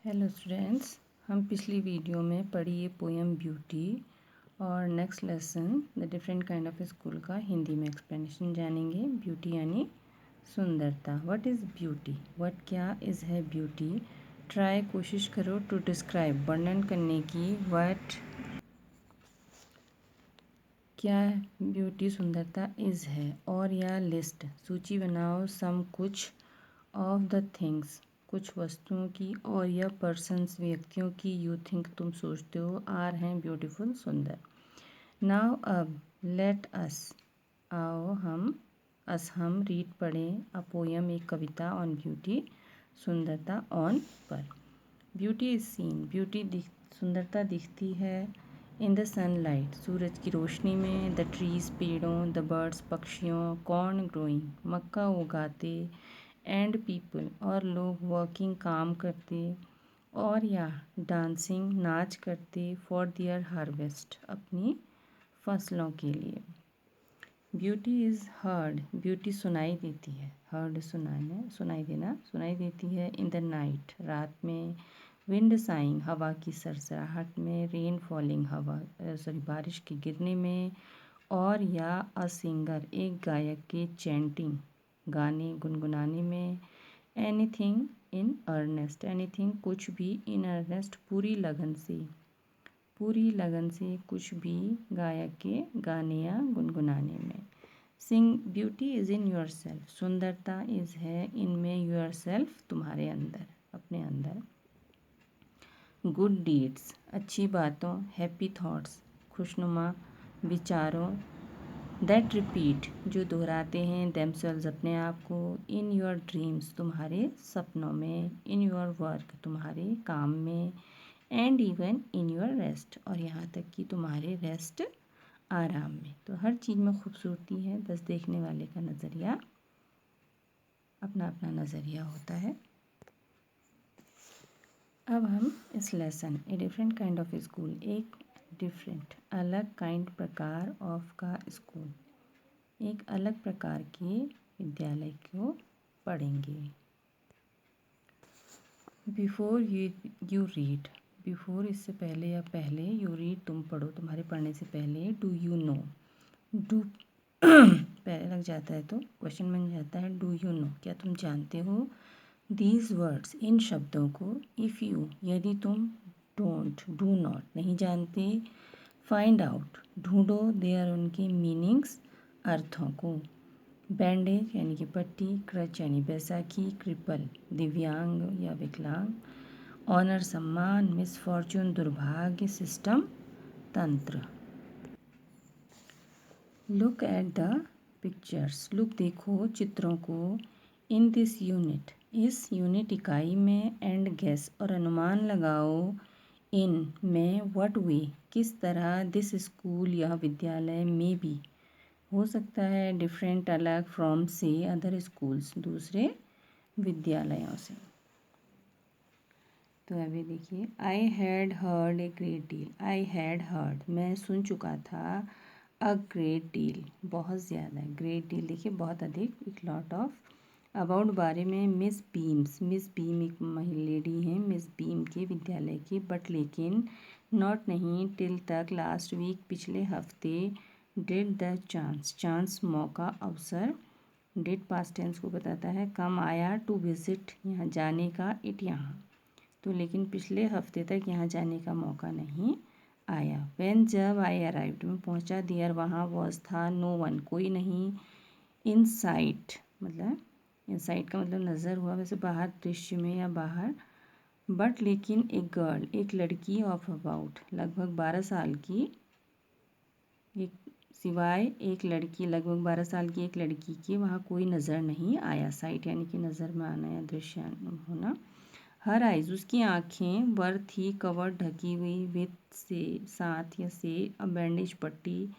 Hello students, हम पिछली video में पढ़ी ये पोएम ब्यूटी और next lesson the different kind of school का हिंदी में एक्सप्लेनेशन जानेंगे। ब्यूटी यानी सुंदरता। What is beauty? व्हाट क्या इज़ है ब्यूटी? ट्राई कोशिश करो टू डिस्क्राइब वर्णन करने की। व्हाट क्या ब्यूटी सुंदरता इज़ है, और या लिस्ट सूची बनाओ सम कुछ ऑफ द थिंग्स कुछ वस्तुओं की, और या पर्सन्स व्यक्तियों की, यू थिंक तुम सोचते हो आर हैं ब्यूटीफुल सुंदर। नाउ अब लेट अस आओ हम रीड पढ़ें अ पोयम एक कविता ऑन ब्यूटी सुंदरता ऑन पर। ब्यूटी इज सीन ब्यूटी सुंदरता दिखती है इन द सनलाइट सूरज की रोशनी में, द ट्रीज पेड़ों, द बर्ड्स पक्षियों, कॉर्न ग्रोइंग मक्का उगाते, एंड पीपल और लोग वर्किंग काम करते, और या डांसिंग नाच करते, फॉर दियर हार्वेस्ट अपनी फसलों के लिए। ब्यूटी इज़ हर्ड ब्यूटी सुनाई देती है, हर्ड सुनाई देना सुनाई देती है इन द नाइट रात में, विंड साइंग हवा की सरसराहट में, रेन फॉलिंग बारिश के गिरने में, और या अ सिंगर एक गायक के चैंटिंग गाने गुनगुनाने में, एनीथिंग इन अर्नेस्ट एनीथिंग कुछ भी, इन अर्नेस्ट पूरी लगन से कुछ भी गायक के गाने या गुनगुनाने में। Sing beauty is in yourself सुंदरता इज़ है इनमें, योर सेल्फ तुम्हारे अंदर अपने अंदर। गुड डीड्स अच्छी बातों, हैप्पी थॉट्स खुशनुमा विचारों, दैट रिपीट जो दोहराते हैं, देमसेल्व्स अपने आप को, इन योर ड्रीम्स तुम्हारे सपनों में, इन योर वर्क तुम्हारे काम में, and even in your rest और यहाँ तक कि तुम्हारे रेस्ट आराम में। तो हर चीज़ में खूबसूरती है, बस देखने वाले का नज़रिया अपना अपना नज़रिया होता है। अब हम इस lesson a different kind of school एक डिफरेंट अलग काइंड प्रकार ऑफ का स्कूल एक अलग प्रकार के विद्यालय को पढ़ेंगे। बिफोर यू रीड बिफोर इससे पहले या पहले, यू रीड तुम पढ़ो तुम्हारे पढ़ने से पहले, डू यू नो डू पहले लग जाता है तो क्वेश्चन बन जाता है, डू यू नो क्या तुम जानते हो, दीज वर्ड्स इन शब्दों को, इफ़ यू यदि तुम, डोंट डू नॉट नहीं जानते, फाइंड आउट ढूंढो, देयर उनके मीनिंग्स अर्थों को, बैंडेज यानी कि पट्टी, क्रच यानी बैसाखी, क्रिपल दिव्यांग या विकलांग, ऑनर सम्मान, मिसफॉर्चून दुर्भाग्य, सिस्टम तंत्र। Look at the pictures look देखो चित्रों को, इन दिस यूनिट इस यूनिट इकाई में, एंड गेस और अनुमान लगाओ, इन में, व्हाट वे किस तरह, दिस स्कूल यह विद्यालय, में बी हो सकता है, डिफरेंट अलग, फ्रॉम से अदर स्कूल्स दूसरे विद्यालयों से। तो अभी देखिए, I had heard a great deal I had heard मैं सुन चुका था, अ ग्रेट डील बहुत ज़्यादा, ग्रेट डील देखिए बहुत अधिक, एक लॉट ऑफ, अबाउट बारे में, मिस बीम एक लेडी हैं, मिस बीम के विद्यालय के, बट लेकिन, नॉट नहीं, टिल तक, लास्ट वीक पिछले हफ्ते, डिड द चांस मौका अवसर, डिड पास्ट टेंस को बताता है, कम आया, टू विजिट यहाँ जाने का, इट यहाँ तो, लेकिन पिछले हफ्ते तक यहाँ जाने का मौका नहीं आया। व्हेन जब आई अराइव्ड में पहुँचा, देयर वहाँ, वॉज था, नो वन कोई नहीं, इन साइट मतलब इन साइट का मतलब नज़र हुआ वैसे बाहर दृश्य में या बाहर, बट लेकिन एक गर्ल एक लड़की, ऑफ अबाउट लगभग 12 साल की, एक सिवाय एक लड़की लगभग 12 साल की एक लड़की के वहाँ कोई नज़र नहीं आया। साइट यानी कि नज़र में आना या दृश्य होना। हर आइज उसकी आँखें, वर थी, कवर ढकी हुई, विथ से साथ या से, अ बैंडेज पट्टी,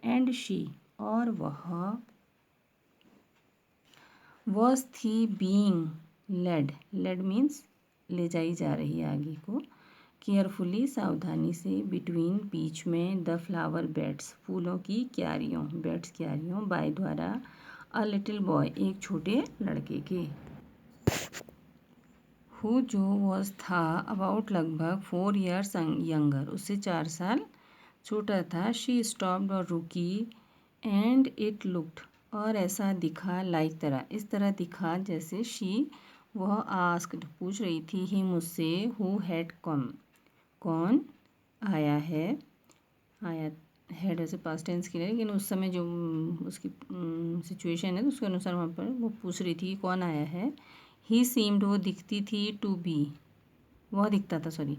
एंड शी और वह, वॉज थी, बीइंग लेड मीन्स ले जाई जा रही है आगे को, केयरफुली सावधानी से, बिटवीन बीच में, द फ्लावर बेड्स फूलों की क्यारियों, बेड्स क्यारियों, बाय द्वारा, अ लिटिल बॉय एक छोटे लड़के के, हु जो वॉज था अबाउट लगभग 4 years यंगर, उससे 4 साल छोटा था। शी स्टॉप्ड और रुकी, एंड इट लुक्ड और ऐसा दिखा, लाइक तरह, इस तरह दिखा जैसे शी वह आस्क्ड पूछ रही थी, ही मुझसे, हु हैड कम कौन आया है, आया हैड ऐसे पास्ट टेंस के लिए, लेकिन उस समय जो उसकी सिचुएशन है तो उसके अनुसार वहाँ पर वो पूछ रही थी कौन आया है। ही सीम्ड वो दिखती थी, टू बी वह दिखता था, सॉरी,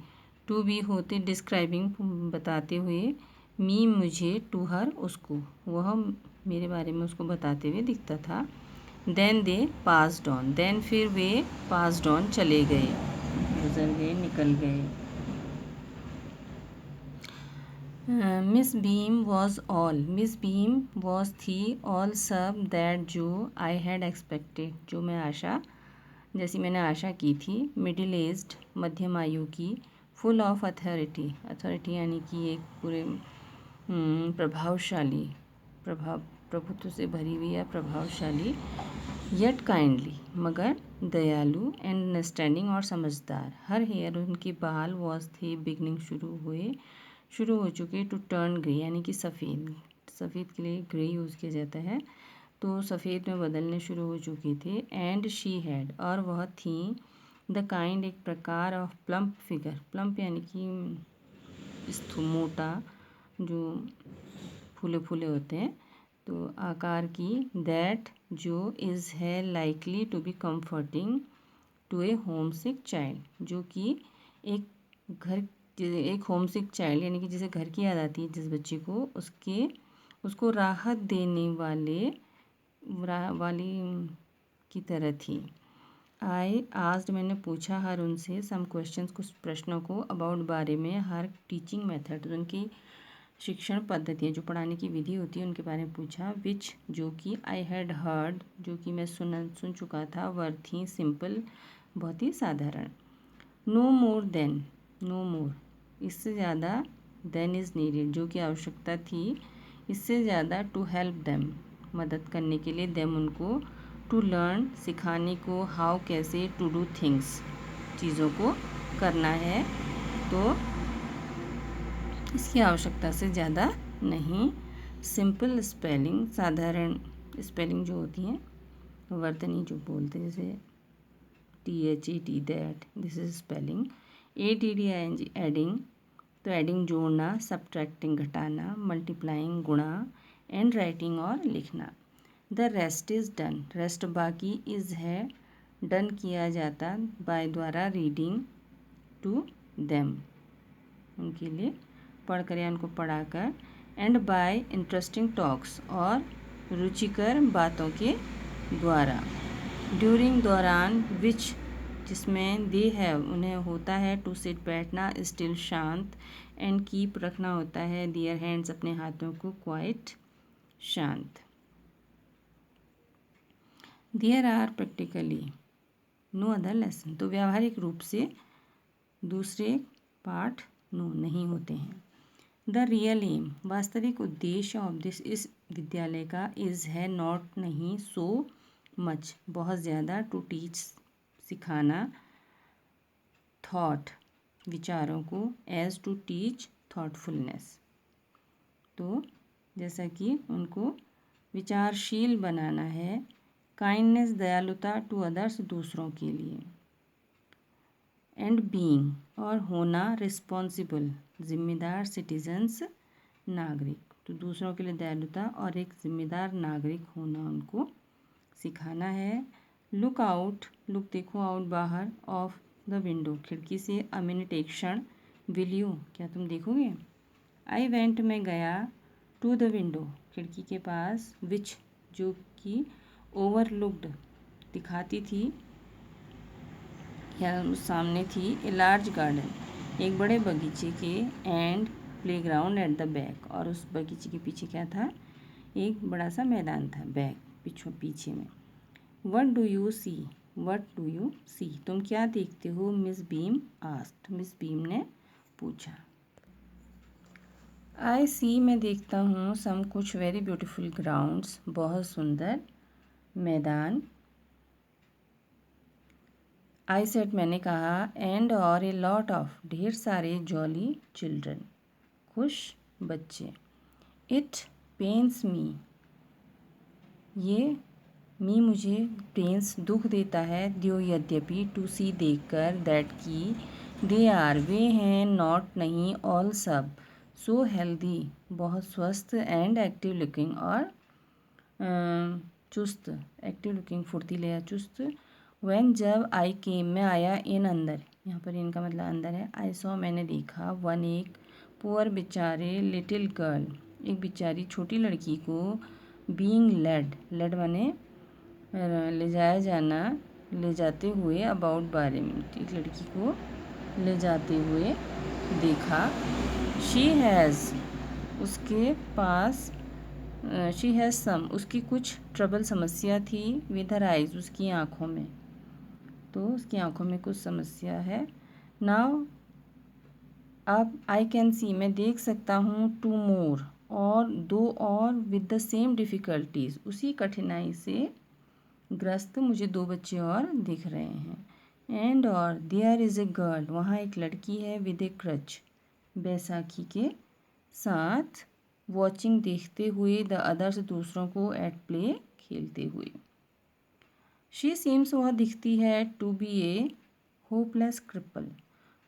टू बी होते डिस्क्राइबिंग बताते हुए, मी मुझे, टू हर उसको, वह मेरे बारे में उसको बताते हुए दिखता था। Then they passed on, then फिर वे पास्ड ऑन चले गए, गुजर गए, निकल गए। Miss beam was all, miss beam was थी, ऑल सब, दैट जो, आई हैड एक्सपेक्टेड जो मैं आशा, जैसी मैंने आशा की थी। मिडिल एज्ड मध्यम आयु की, फुल ऑफ अथॉरिटी, अथॉरिटी यानी कि एक पूरे प्रभावशाली, प्रभुत्व से भरी हुई या प्रभावशाली, येट काइंडली मगर दयालु, एंड अंडरस्टैंडिंग और समझदार। हर हेयर उनके बाल वॉज थे बिगनिंग शुरू हो चुके, टू टर्न ग्रे यानी कि सफ़ेद, सफ़ेद के लिए ग्रे यूज़ किया जाता है, तो सफ़ेद में बदलने शुरू हो चुके थे। एंड शी हैड और वह थी, द काइंड एक प्रकार ऑफ प्लम्प फिगर, प्लम्प यानी कि मोटा, जो फूले फूले होते हैं, तो आकार की, दैट जो, इज़ है, likely to be comforting to a homesick child जो कि एक होम सिक चाइल्ड यानी कि जिसे घर की याद आती है जिस बच्चे को, उसको राहत देने वाली की तरह थी। आई आस्क्ड मैंने पूछा, हर उनसे, सम क्वेश्चंस कुछ प्रश्नों को, अबाउट बारे में, हर टीचिंग मेथड उनकी शिक्षण पद्धतियाँ जो पढ़ाने की विधि होती है उनके बारे में पूछा। विच जो कि, आई हैड हर्ड जो कि मैं सुन चुका था, वर थी, सिंपल बहुत ही साधारण। नो मोर देन, नो मोर इससे ज़्यादा, देन इज़ नीडेड जो कि आवश्यकता थी, इससे ज़्यादा, टू हेल्प देम मदद करने के लिए, देम उनको, टू लर्न सिखाने को, हाउ कैसे, टू डू थिंग्स चीज़ों को करना है, तो इसकी आवश्यकता से ज़्यादा नहीं। सिंपल स्पेलिंग साधारण स्पेलिंग जो होती हैं वर्तनी जो बोलते हैं जैसे THET that, this is spelling. ADDING adding, तो एडिंग जोड़ना, सब्ट्रैक्टिंग घटाना, मल्टीप्लाइंग गुणा, एंड राइटिंग और लिखना। The rest is done, rest बाकी, इज़ है, डन किया जाता, बाय द्वारा, रीडिंग टू देम उनके लिए पढ़कर या उनको पढ़ाकर, एंड बाय इंटरेस्टिंग टॉक्स और रुचिकर बातों के द्वारा। ड्यूरिंग दौरान, विच जिसमें दे है उन्हें होता है, टू सिट बैठना, स्टिल शांत, एंड कीप रखना होता है, दियर हैंड्स अपने हाथों को, क्वाइट शांत। There are practically no other lesson, तो व्यावहारिक रूप से दूसरे पाठ नो नहीं होते हैं। द रियल एम वास्तविक उद्देश्य ऑफ दिस इस विद्यालय का, इज़ है, नॉट नहीं, सो मच बहुत ज़्यादा, टू टीच सिखाना, थॉट विचारों को, एज टू टीच थॉटफुलनेस, तो जैसा कि उनको विचारशील बनाना है, काइंडनेस दयालुता, टू अदर्स दूसरों के लिए, एंड बीइंग और होना, रिस्पॉन्सिबल जिम्मेदार, सिटीजन्स नागरिक, तो दूसरों के लिए दयालुता और एक जिम्मेदार नागरिक होना उनको सिखाना है। लुक आउट, लुक देखो, आउट बाहर, ऑफ द विंडो खिड़की से, अ मिनट एक क्षण, विल यू क्या तुम देखोगे। आई वेंट मैं गया, टू द विंडो खिड़की के पास, विच जो कि ओवरलुक्ड दिखाती थी या सामने थी, ए लार्ज गार्डन एक बड़े बगीचे के, and playground at the back और उस बगीचे के पीछे क्या था, एक बड़ा सा मैदान था, बैक पीछे में। What do you see, what do you see तुम क्या देखते हो, Miss Beam asked Miss Beam ने पूछा। आई सी मैं देखता हूँ, सम कुछ, वेरी ब्यूटीफुल ग्राउंड्स बहुत सुंदर मैदान, आई सेड मैंने कहा, एंड और ए लॉट ऑफ ढेर सारे जॉली चिल्ड्रन खुश बच्चे। इट पेन्स मी ये मी मुझे पेन्स दुख देता है, द्यो यद्यपि टू सी देखकर, दैट की दे आर वे हैं, नॉट नहीं, ऑल सब, सो हेल्दी बहुत स्वस्थ, एंड एक्टिव लुकिंग और चुस्त, एक्टिव लुकिंग फुर्तीले या चुस्त। व्हेन जब आई केम मैं आया, इन अंदर, यहाँ पर इनका मतलब अंदर है, आई सॉ मैंने देखा, वन एक, पुअर बेचारे लिटिल गर्ल एक बेचारी छोटी लड़की को, बीइंग लेड माने ले जाया जाना, ले जाते हुए, अबाउट बारे में, एक लड़की को ले जाते हुए देखा। शी हैज़ उसके पास, शी हैज़ सम उसकी कुछ ट्रबल समस्या थी, विद हर आइज उसकी आँखों में, तो उसकी आँखों में कुछ समस्या है। नाउ अब आई कैन सी मैं देख सकता हूँ, टू मोर और दो और, विद द सेम डिफ़िकल्टीज़ उसी कठिनाई से ग्रस्त मुझे दो बच्चे और दिख रहे हैं। एंड और देयर इज़ ए गर्ल वहाँ एक लड़की है, विद ए क्रच बैसाखी के साथ, वॉचिंग देखते हुए, द अदर्स दूसरों को, एट प्ले खेलते हुए। शी सीम्स वह दिखती है, to be a hopeless cripple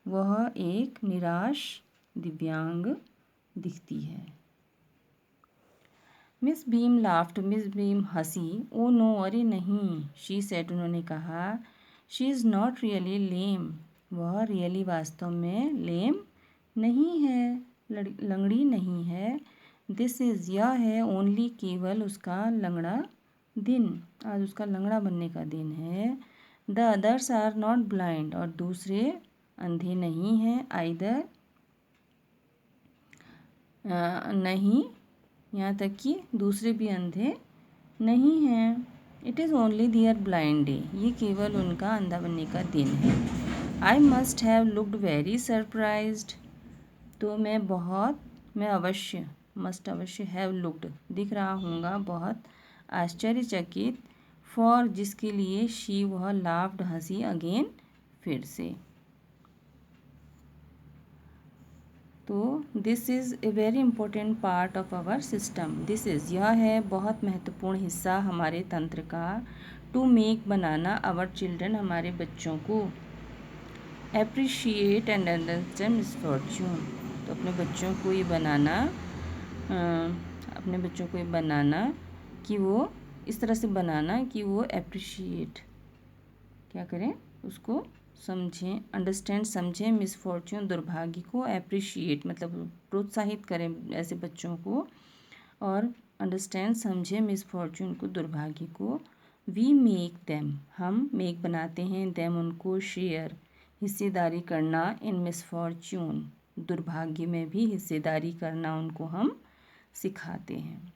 वह एक निराश दिव्यांग दिखती है। Miss Beam laughed Miss Beam हंसी, ओ नो अरे नहीं, शी सेड उन्होंने कहा, she is not really lame वह रियली वास्तव में लेम नहीं है, लंगड़ी नहीं है। दिस इज़ यह है, ओनली केवल उसका लंगड़ा दिन, आज उसका लंगड़ा बनने का दिन है। The others are not blind और दूसरे अंधे नहीं हैं, आइदर नहीं, यहाँ तक कि दूसरे भी अंधे नहीं हैं। It is only their blind day ये केवल उनका अंधा बनने का दिन है। I must have looked very surprised तो मैं अवश्य मस्ट अवश्य हैव लुक्ड दिख रहा हूँगा बहुत आश्चर्यचकित, फॉर जिसके लिए, शी वह लाफ्ड हंसी, अगेन फिर से। तो this is a very important part of our system, this is यह है बहुत महत्वपूर्ण हिस्सा हमारे तंत्र का, टू मेक बनाना आवर चिल्ड्रन हमारे बच्चों को, एप्रिशिएट एंड अंडरस्टैंड मिसफॉर्च्यून तो अपने बच्चों को ये बनाना कि वो इस तरह से बनाना कि वो एप्रिशिएट क्या करें उसको समझें, अंडरस्टैंड समझें, मिसफॉर्च्यून दुर्भाग्य को, एप्रिशिएट मतलब प्रोत्साहित करें ऐसे बच्चों को, और अंडरस्टैंड समझें मिसफॉर्च्यून को दुर्भाग्य को। वी मेक देम हम मेक बनाते हैं, देम उनको, शेयर हिस्सेदारी करना, इन मिसफॉर्च्यून दुर्भाग्य में भी हिस्सेदारी करना उनको हम सिखाते हैं।